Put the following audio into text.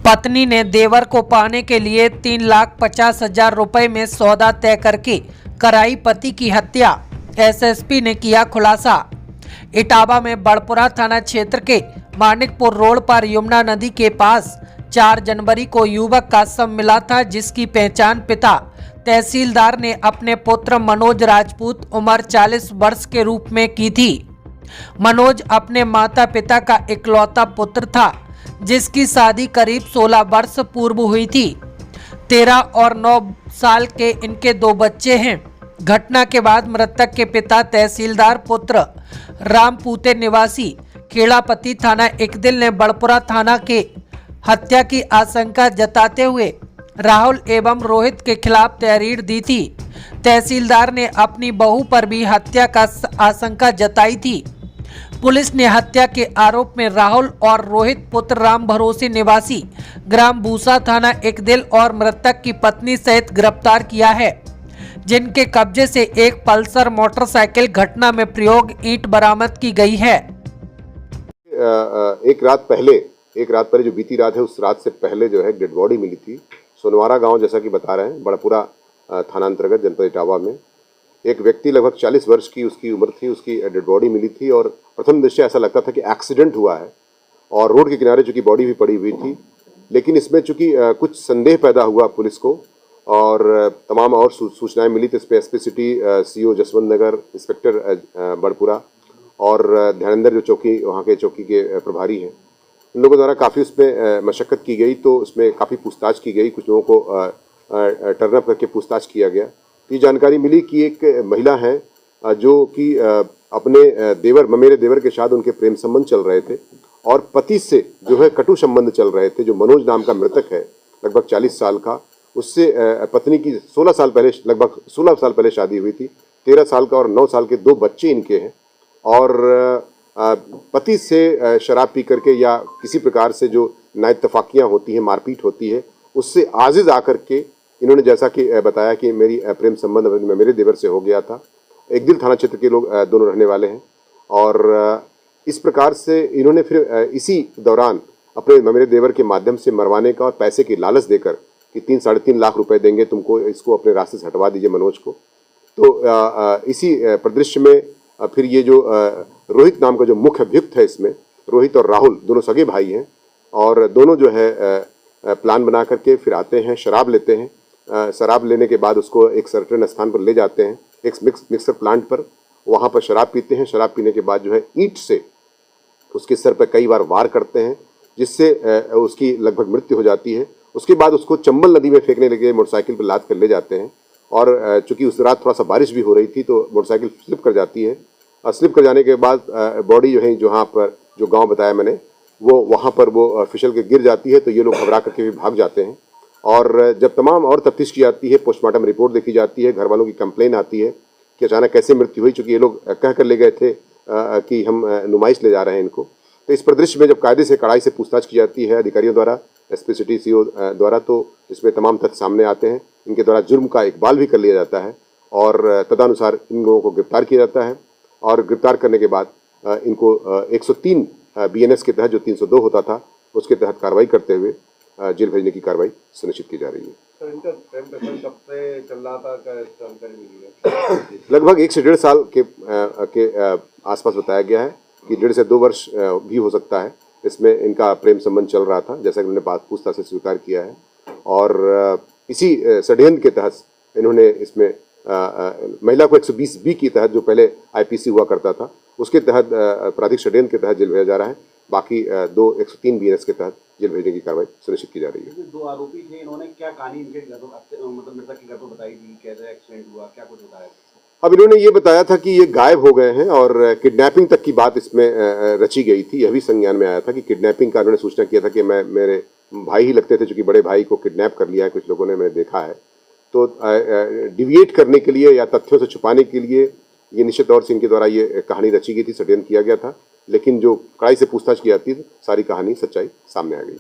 पत्नी ने देवर को पाने के लिए 3,50,000 रुपए में सौदा तय करके कराई पति की हत्या। एसएसपी ने किया खुलासा। इटावा में बड़पुरा थाना क्षेत्र के मानिकपुर रोड पर यमुना नदी के पास 4 जनवरी को युवक का शव मिला था, जिसकी पहचान पिता तहसीलदार ने अपने पुत्र मनोज राजपूत उम्र 40 वर्ष के रूप में की थी। मनोज अपने माता पिता का इकलौता पुत्र था, जिसकी शादी करीब 16 वर्ष पूर्व हुई थी। 13 और 9 साल के इनके 2 बच्चे हैं। घटना के बाद मृतक के पिता तहसीलदार पुत्र रामपूते निवासी खेड़ापति थाना इकदिल ने बड़पुरा थाना के हत्या की आशंका जताते हुए राहुल एवं रोहित के खिलाफ तहरीर दी थी। तहसीलदार ने अपनी बहू पर भी हत्या का आशंका जताई थी। पुलिस ने हत्या के आरोप में राहुल और रोहित पुत्र राम भरोसे निवासी ग्राम बूसा थाना इकदिल और मृतक की पत्नी सहित गिरफ्तार किया है, जिनके कब्जे से एक पल्सर मोटरसाइकिल घटना में प्रयोग ईंट बरामद की गई है। एक रात पहले जो बीती रात है, उस रात से पहले जो है डेड बॉडी मिली थी सोनवारा गांव, जैसा कि बता रहे हैं, बड़पुरा थाना अंतर्गत जनपद इटावा में। एक व्यक्ति लगभग 40 वर्ष की उसकी उम्र थी, उसकी डेड बॉडी मिली थी और प्रथम दृष्टया ऐसा लगता था कि एक्सीडेंट हुआ है और रोड के किनारे चूंकि बॉडी भी पड़ी हुई थी, लेकिन इसमें चूंकि कुछ संदेह पैदा हुआ पुलिस को और तमाम और सूचनाएं मिली, तो इस पर एसपी सिटी, सीओ जसवंत नगर, इंस्पेक्टर बड़पुरा और ध्यानेंद्र जो वहाँ के चौकी के प्रभारी हैं, इन लोगों द्वारा काफ़ी उसमें मशक्क़त की गई। तो उसमें काफ़ी पूछताछ की गई, कुछ लोगों को टर्नअप करके पूछताछ किया गया। ये जानकारी मिली कि एक महिला है जो कि अपने ममेरे देवर के साथ उनके प्रेम संबंध चल रहे थे और पति से जो है कटु संबंध चल रहे थे। जो मनोज नाम का मृतक है, लगभग 40 साल का, उससे पत्नी की 16 साल पहले शादी हुई थी। 13 साल का और 9 साल के 2 बच्चे इनके हैं और पति से शराब पी करके या किसी प्रकार से जो नाइतफाकियाँ होती हैं, मारपीट होती है, उससे आजिज़ आकर के इन्होंने, जैसा कि बताया कि मेरी प्रेम संबंध मेरे देवर से हो गया था। इकदिल थाना क्षेत्र के लोग दोनों रहने वाले हैं और इस प्रकार से इन्होंने फिर इसी दौरान अपने मेरे देवर के माध्यम से मरवाने का और पैसे की लालच देकर कि 3-3.5 लाख रुपए देंगे तुमको, इसको अपने रास्ते से हटवा दीजिए मनोज को। तो इसी परिदृश्य में फिर ये जो रोहित नाम का जो मुख्य अभियुक्त है, इसमें रोहित और राहुल दोनों सगे भाई हैं और दोनों जो है प्लान बना करके फिर आते हैं, शराब लेते हैं। शराब लेने के बाद उसको एक सर्टेन स्थान पर ले जाते हैं, एक मिक्सर प्लांट पर, वहाँ पर शराब पीते हैं। शराब पीने के बाद जो है ईंट से उसके सर पर कई बार वार करते हैं, जिससे उसकी लगभग मृत्यु हो जाती है। उसके बाद उसको चंबल नदी में फेंकने लगे, मोटरसाइकिल पर लाद कर ले जाते हैं और चूंकि उस रात थोड़ा सा बारिश भी हो रही थी तो मोटरसाइकिल स्लिप कर जाती है। स्लिप कर जाने के बाद बॉडी जो है जहाँ पर जो गाँव बताया मैंने, वो वहाँ पर वो फिसल के गिर जाती है। तो ये लोग घबरा करके भी भाग जाते हैं और जब तमाम और तफ्तीश की जाती है, पोस्टमार्टम रिपोर्ट देखी जाती है, घर वालों की कंप्लेन आती है कि अचानक कैसे मृत्यु हुई, चूँकि ये लोग कह कर ले गए थे कि हम नुमाइश ले जा रहे हैं इनको। तो इस परिदृश्य में जब कायदे से कड़ाई से पूछताछ की जाती है अधिकारियों द्वारा, एसपी सिटी, सीओ द्वारा, तो इसमें तमाम तथ्य सामने आते हैं। इनके द्वारा जुर्म का इकबाल भी कर लिया जाता है और तदनुसार इन लोगों को गिरफ्तार किया जाता है और गिरफ्तार करने के बाद इनको 103 BNS के तहत, जो 302 होता था, उसके तहत कार्रवाई करते हुए जेल भेजने की कार्रवाई सुनिश्चित की जा रही है। तो इनका प्रेम प्रसंग कब से चल रहा था, जानकारी मिली है? लगभग 1 से 1.5 साल के आसपास बताया गया है कि 1.5 से 2 वर्ष भी हो सकता है। इसमें इनका प्रेम संबंध चल रहा था, जैसा कि उन्होंने पूछताछ से स्वीकार किया है और इसी षड्यंत्र के तहत इन्होंने इसमें महिला को 120B के तहत, जो पहले IPC हुआ करता था, उसके तहत आपराधिक षड्यंत्र के तहत जेल भेजा जा रहा है। बाकी 103 BNS के तहत जेल भेजने की कार्रवाई सुनिश्चित की जा रही है। 2 आरोपी थे, इन्होंने क्या कहानी इनके घर मतलब मृतक के घर पर बताई थी, कैसे एक्सीडेंट हुआ, क्या कुछ बताया? अब इन्होंने ये बताया था कि ये गायब हो गए हैं और किडनैपिंग तक की बात इसमें रची गई थी। यह भी संज्ञान में आया था कि किडनैपिंग का उन्होंने सूचना किया था कि मेरे भाई ही लगते थे, चूँकि बड़े भाई को किडनैप कर लिया है कुछ लोगों ने, मैंने देखा है। तो डिविएट करने के लिए या तथ्यों से छुपाने के लिए ये निश्चित तौर से इनके द्वारा ये कहानी रची गई थी, षड्यंत्र किया गया था। लेकिन जो कड़ाई से पूछताछ की जाती है, सारी कहानी, सच्चाई सामने आ गई।